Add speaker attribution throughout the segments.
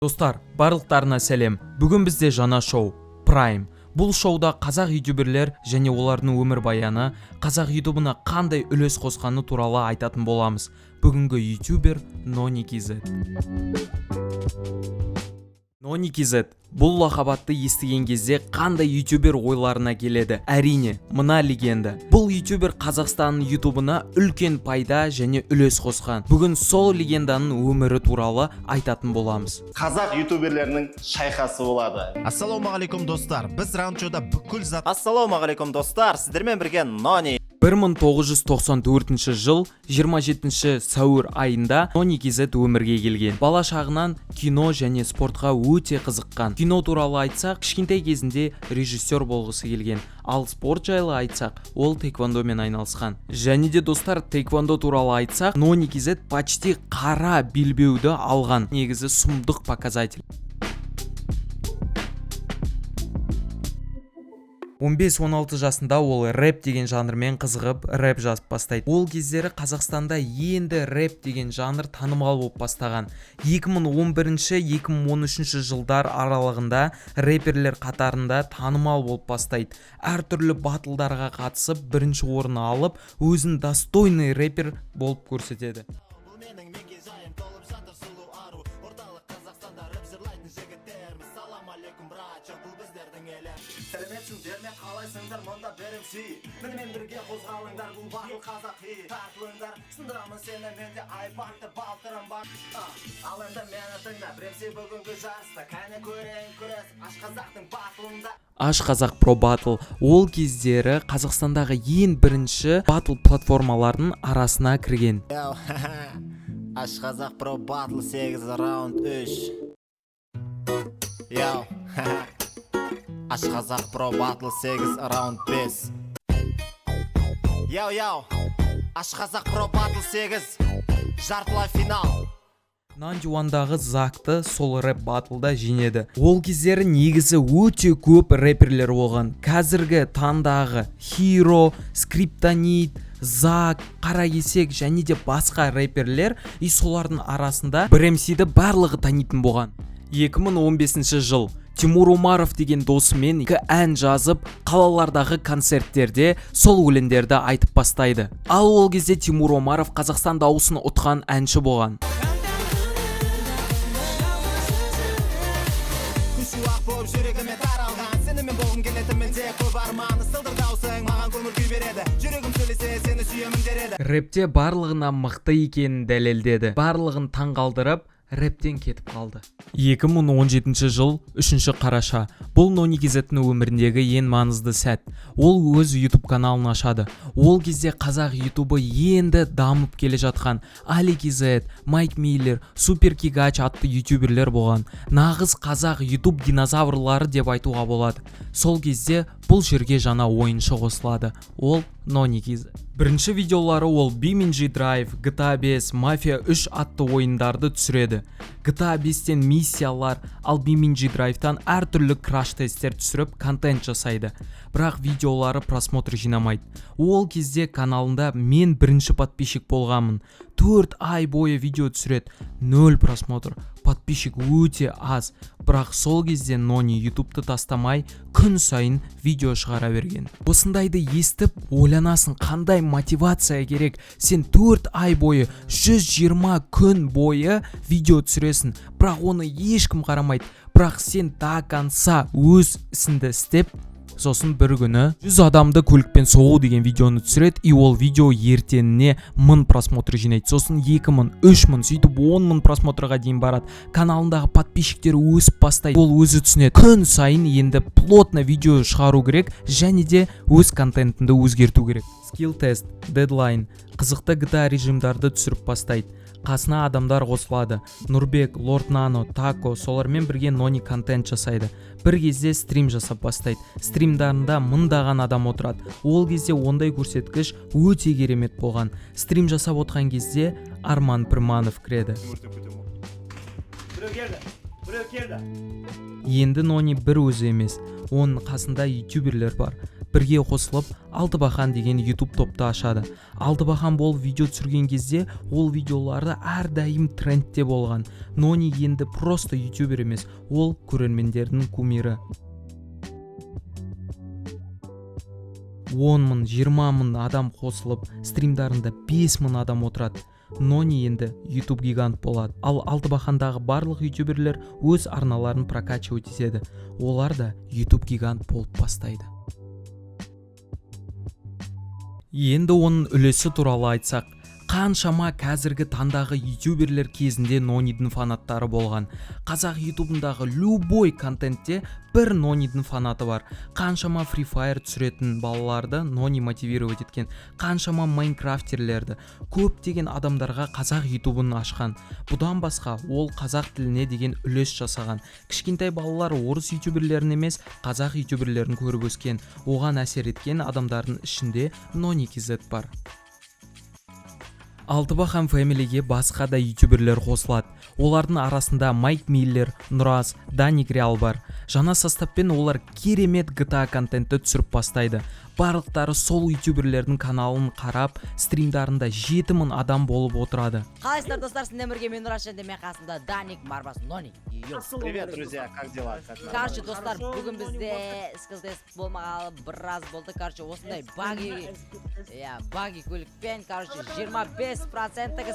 Speaker 1: Достар, барлықтарына сәлем. Бүгін бізде жаңа шоу Prime. Бұл шоуда қазақ ютуберлер және олардың өмір баяны, қазақ ютубына қандай үлес қосқаны туралы айтатын боламыз. Бүгінгі ютубер NoniKZ. NoniKZ. Бұл лақабатты естіген кезде қандай ютубер ойларына келеді? Әрине, мына легенда. Бұл ютубер Қазақстанның ютубына үлкен пайда және үлес қосқан. Бүгін сол легенданың өмірі туралы айтатын боламыз.
Speaker 2: Қазақ ютуберлерінің шайқасы болады.
Speaker 3: Ассалаумағалейкум достар, біз раундшоуда бүкіл зат...
Speaker 4: Ассалаумағалейкум достар, сіздермен бірге Нони.
Speaker 1: 1994 жыл 27 сәуір айында NoniKZ өмірге келген. Бала шағынан кино және спортқа өте қызыққан. Кино туралы айтсақ, кішкентай кезінде режиссер болғысы келген. Ал спорт жайлы айтсақ, ол таэквондомен айналысқан. Және де достар, таэквондо туралы айтсақ, NoniKZ почти қара белбеуді алған. Негізі сұмдық показатель. 15-16 жасында ол рэп деген жанрмен қызығып рэп жазып бастайды. Ол кездері Қазақстанда енді рэп деген жанр танымал болып бастаған. 2011-2013 жылдар аралығында рэперлер қатарында танымал болып бастайды. Әртүрлі батылдарға қатысып, бірінші орын алып, өзін достойный рэпер болып көрсетеді.
Speaker 4: Сәлеметсіңдер ме, қалайсыңдар, мұнда беремсі. Менімен бірге қозғалыңдар, бұл батыл қазақи. Тартылыңдар, сындырамын сені, менде айбатты балтырым бар. Ал енді мені тыңда, беремсі бүгінгі жарыста. Кәне көрейін күрес, аш қазақтың батылында.
Speaker 1: Аш қазақ Pro Battle ол кездері Қазақстандағы ең бірінші батл платформалардың арасына кірген.
Speaker 4: Аш қазақ Pro Battle 8 раунд 3. Яу, Аш қазақ Pro Battle 8 раунд 5. Яу, Аш қазақ Pro Battle 8 жартылай финал.
Speaker 1: Нандиуандағы Закты сол рэп батлда жеңеді. Ол кездері негізі өте көп рэперлер болған. Қазіргі таңдағы Hero, Скриптонит, Зак, Қаракесек және де басқа рэперлер и солардың арасында BRMC-ді барлығы танитын болған. 2015 жыл Тимур Умаров деген досымен екі ән жазып, қалалардағы концерттерде сол өлеңдерді айтып бастайды. Ал ол кезде Тимур Умаров Қазақстан дауысын ұтқан әнші болған. Рэпте барлығына мықты екенін дәлелдеді. Барлығын таңғалдырып, рэптен кетіп қалды. 2017 жыл 3 қараша. Бұл NoniKZ-ның өміріндегі ең маңызды сәт. Ол өз YouTube каналын ашады. Ол кезде қазақ ютубы енді дамып келе жатқан. AliKZ, Майк Миллер, Супер Кигач атты ютуберлер болған. Нағыз қазақ YouTube динозаврлары деп айтуға болады. Сол кезде бұл жерге жаңа ойыншы қосылады. Ол NoniKZ. Бірінші видеолары ол BeamNG Drive, GTA 5, Mafia 3 атты ойындарды түсіреді. GTA 5-тен миссиялар, ал BeamNG Drive-тан әртүрлі краш-тесттер түсіріп контент жасайды. Бірақ видеолары просмотр жинамайды. Ол кезде каналында мен бірінші подписчик болғанмын. 4 ай бойы видео түсіреді, 0 просмотр. Подписчик өте аз. Бірақ сол кезде Нони ютубты тастамай күн сайын видео шығара берген. Осындайды естіп, ойланасың, қандай мотивация керек? Сен 4 ай бойы 120 күн бойы видео түсіресің, бірақ оны ешкім қарамайды. Бірақ сен до конца өз ісіңді істеп, сосын бір күні 100 адамды көлікпен соғу деген видеоны түсіреді, и ол видео ертеңіне 1000 просмотр жинайды. Сосын 2000, 3000, сөйтіп 10.000 просмотрға дейін барады. Каналындағы подписчиктері өсіп бастайды. Ол өзі түсінеді. Күн сайын енді плотно видео шығару керек, және де өз контентінді өзгерту керек. Skill тест, дедлайн, қызықты GTA режимдарды түсіріп бастайды. Қасына адамдар қосылады. Нұрбек, Лорд Нано, Тако, солармен бірге Нони контент жасайды. Бір кезде стрим жасап бастайды. Стримдарында мыңдаған адам отырады. Ол кезде ондай көрсеткіш өте керемет болған. Стрим жасап отқан кезде Арман Пірманов кіреді. Енді Нони бір өзі емес. Оның қасында ютуберлер бар. бірге қосылып Алтыбақан деген YouTube топты ашады. Алтыбақан болып видео түсірген кезде ол видеоларды әрдайым трендте болған. Нони енді просто ютубер емес, ол көрермендердің кумирі. 10 мың, 20 мың адам қосылып, стримдарында 5 мың адам отырады. Нони енді YouTube гигант болады. Ал Алтыбақандағы барлық ютуберлер өз арналарын прокачивать етеді. Олар да YouTube гигант болып бастайды. Енді оның үлесі туралы айтсақ, қаншама қазіргі таңдағы ютуберлер кезінде Нонидің фанаттары болған. Қазақ ютубындағы любой контентте бір Нонидің фанаты бар. Қаншама Free Fire түсіретін балаларды Нони мотивировать еткен. Қаншама Майнкрафтерлерді, көптеген адамдарға қазақ ютубын ашқан. Бұдан басқа ол қазақ тіліне деген үлес жасаған. Кішкентай балалар орыс ютуберлерін емес, қазақ ютуберлерін көріп өскен. Оған әсер еткен адамдардың ішінде Nonikz бар. Алтыбақан фэмилиге басқа да ютуберлер қосылады. Олардың арасында Майк Миллер, Нұраз, Даник Реал бар. Жаңа составпен олар керемет GTA контентті түсіріп бастайды. Барлықтары сол ютуберлердің каналын қарап, стримдарында 7 мың адам болып отырады.
Speaker 5: Қалайсыздар достар, сіздермен бірге мен Нұраз, және мен қасымда Даник, Марбас, Нони.
Speaker 2: Привет, друзья, как дела?
Speaker 5: Короче, достар, бүгін бізде скилтест болмағалы біраз болды. Короче, осындай баги көлікпен, короче, 25%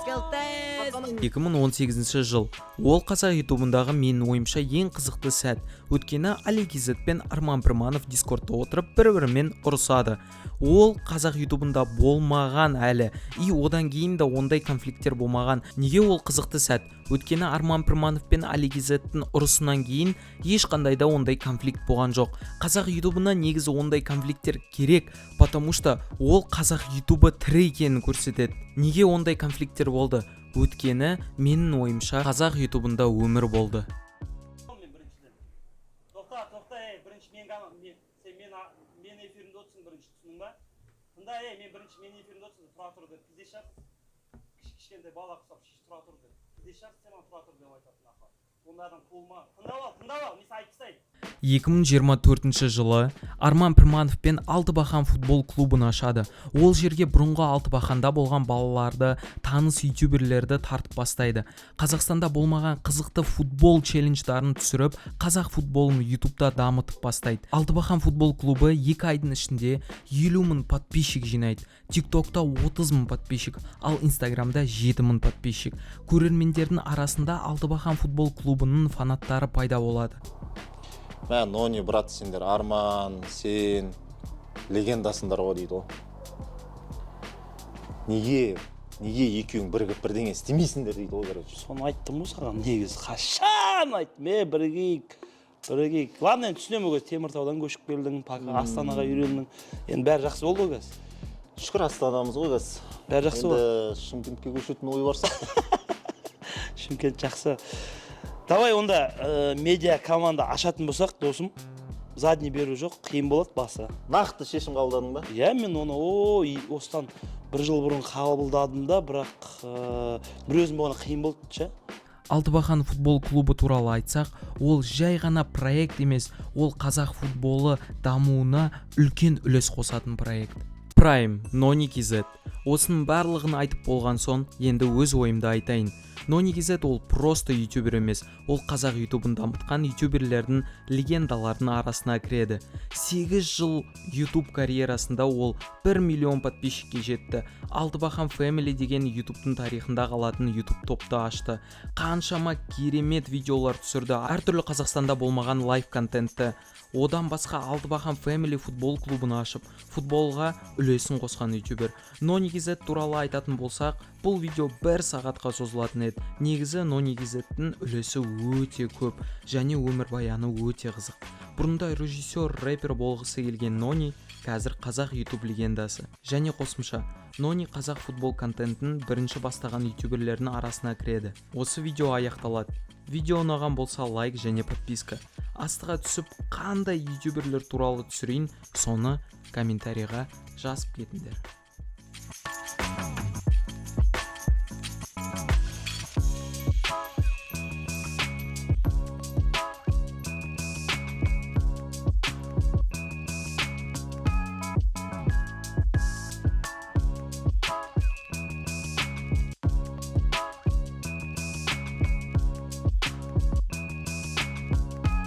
Speaker 5: скилтест.
Speaker 1: 2018 жыл. Ол қазақ ютубындағы менің ойымша ең қызықты сәт. Өткені Aligz пен Арман Пірманов дискордта отырып бір-бірімен ұрысады. Ол қазақ ютубында болмаған әлі. И одан кейін де ондай конфликттер болмаған. Неге ол қызықты сәт? Өткені Арман Пірманов пен Aligz'тің ұрысынан кейін ешқандай да ондай конфликт болған жоқ. Қазақ ютубына негізі ондай конфликттер керек, потому что ол қазақ ютубы тірі екенін көрсетеді. Неге ондай конфликттер болды? Өткені менің ойымша қазақ ютубында өмір болды.
Speaker 6: Мен эфирінде отырсың бірінші, түсінің ба? Тыңда, мен бірінші мен эфирінде отырсың, тұра тұр деп, кезде шақ. Кішкентай бала құсап, шеш тұра тұр деп. Кезде шақ, сен тұра тұр деп айтатын ақа. Ондардан қолма. Тыңдап ал, мен айтқысай.
Speaker 1: 2024 жылы Арман Пірманов пен Алтыбақан футбол клубын ашады. Ол жерге бұрынғы Алтыбақанда болған балаларды, таныс ютуберлерді тартып бастайды. Қазақстанда болмаған қызықты футбол челлендждарын түсіріп, қазақ футболын ютубта дамытып бастайды. Алтыбақан футбол клубы 2 айдың ішінде 50 мың подписчик жинайды. Тиктокта 30 мың подписчик, ал Инстаграмда 7 мың подписчик. Көрермендердің арасында Алтыбақан футбол клубының фанаттары пайда болады.
Speaker 7: Мә, Нони, брат, сендер, Арман, сен, легендасыңдар ғой дейді ол. Неге екеуің бірігіп бірдеңе істемейсіңдер дейді ол, короче.
Speaker 6: Соны айттым ғой саған, негізі қашан айттым, бірігейік. Ладно, енді түсінемін ғой, Теміртаудан көшіп келдің, Астанаға үйрендің. Енді бәрі жақсы болды ғой, қазір.
Speaker 7: Шүкір, Астанамыз ғой, қазір.
Speaker 6: Бәрі жақсы ғой.
Speaker 7: Енді Шымкентке көшетін ой барса.
Speaker 6: Шымкент жақсы. Давай онда медиа команда ашатын болсақ, досым, задний беру жоқ, қиын болады басы.
Speaker 7: Нақты шешім қабылдадың ба?
Speaker 6: Иә, мен оны осыдан бір жыл бұрын қабылдадым да, бірақ бір өзім болғанда қиын болды ше.
Speaker 1: Алтыбақан футбол клубы туралы айтсақ, ол жай ғана проект емес, ол қазақ футболы дамуына үлкен үлес қосатын проект. Prime, Nonikz. Осының барлығын айтып болған соң, енді өз ойымды айтайын. Nonikz ол просто ютубер емес, ол қазақ ютубын дамытқан ютуберлердің легендаларының арасына кіреді. 8 жыл ютуб карьерасында ол 1 миллион подписчикке жетті. Алтыбақан Family деген ютубтың тарихында қалатын ютуб топты ашты. Қаншама керемет видеолар түсірді, әртүрлі Қазақстанда болмаған лайв контентті. Одан басқа Алтыбақан Family футбол клубын ашып, футболға үлесін қосқан ютубер. Nonikz туралы айтатын болсақ, бұл видео 1 сағатқа созылатын еді. Негізі Nonikz'тің үлесі өте көп және өмірбаяны өте қызық. Бұрында режиссер, рэпер болғысы келген Нони қазір қазақ ютуб легендасы. Және қосымша, Нони қазақ футбол контентін бірінші бастаған ютуберлердің арасына кіреді. Осы видео аяқталады. Видео ұнаған болса лайк және подписка. Астыға түсіп, қандай ютуберлер туралы түсірейін, соны комментарийға жазып кетіңдер.